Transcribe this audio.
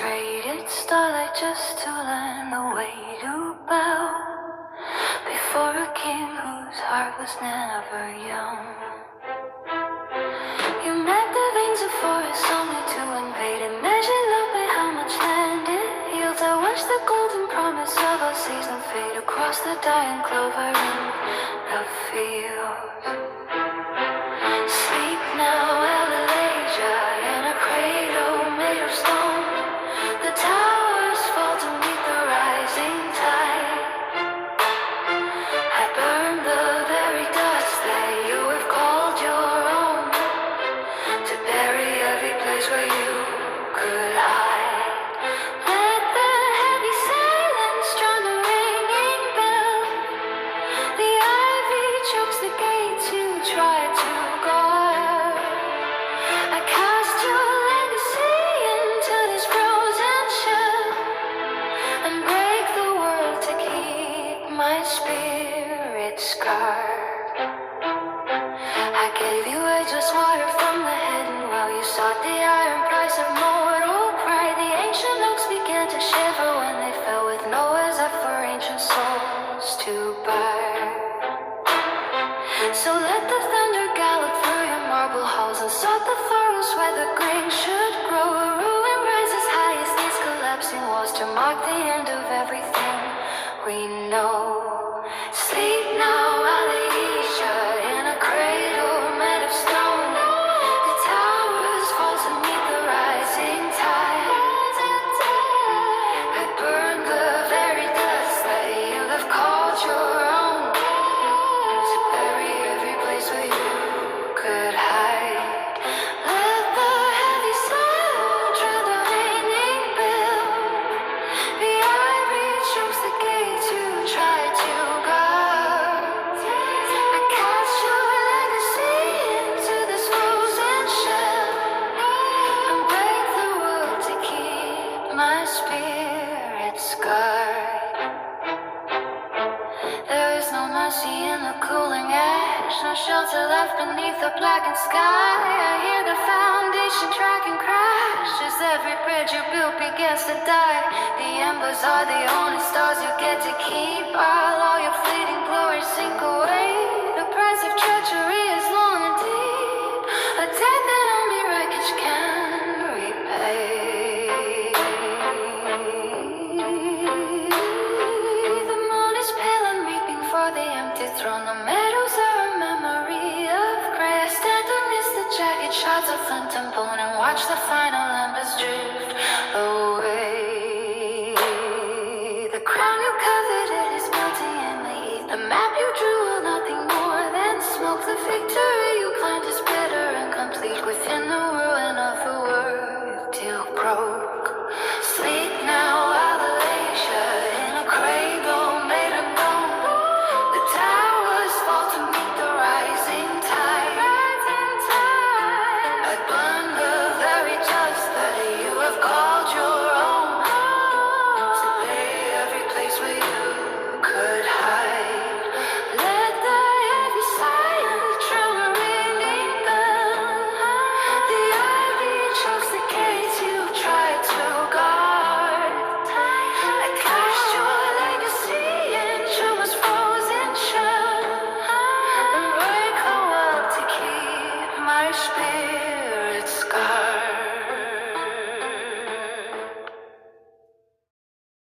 traded starlight just to learn the way to bow before a king whose heart was never young. You mapped the veins of forests only to invade and measured love by how much land it yields. I watched the golden promise of a season fade across the dying clover in the fields. Sleep now, Elijah, in a cradle made of stone. The towers fall to meet the rising tide. I burn the very dust that you have called your own, to bury every place where you could hide. Let the heavy silence drown the ringing bell. The ivy chokes the gates you tried to guard. I cast your legacy into this frozen shell and break the world to keep my spirit scarred. I gave you ageless water from the hidden well. You sought the iron price of mortal pride. The ancient oaks began to shiver when they fell with Noah's Ark for ancient souls to burn. So let the thunder gallop through your marble halls and sort the furrows where the grain should grow. A ruin rises high as these collapsing walls to mark the end of everything we know. Sleep now, Elijah, in a cradle made of stone. The towers fall to meet the rising tide. I burn the very dust that you have called your own, to bury every place where you could hide. Let the heavy silence drown the ringing bell. The ivy chokes the gates you tried to guard. I cast your legacy into this frozen shell and break the world to keep my spirit scarred. There is no mercy in the cooling ash, no shelter left beneath the blackened sky. I hear the foundation track and crash as every bridge you built begins to die. The embers are the only stars you get to keep, while all your fleeting glories sink away. The price of treachery is long and deep, a debt that only wreckage can repay. The moon is pale and weeping for the empty throne. The meadows are a memory of gray. I stand amidst the jagged shards of flint and bone and watch the final embers drift away. The crown you coveted is melting in the heat. The map you drew will nothing more than smoke. The victory you claimed is bitter and complete within the ruin of a world you broke. Sleep now, Elijah, in a cradle made of bone. The towers fall to meet the rising tide. I burn the very dust that you have called your own, to lay every place where you could hide. Let the heavy silence drown the ringing bell. The ivy chokes the gates you tried to guard. I cast your legacy into this frozen shell and break the world to keep my spirit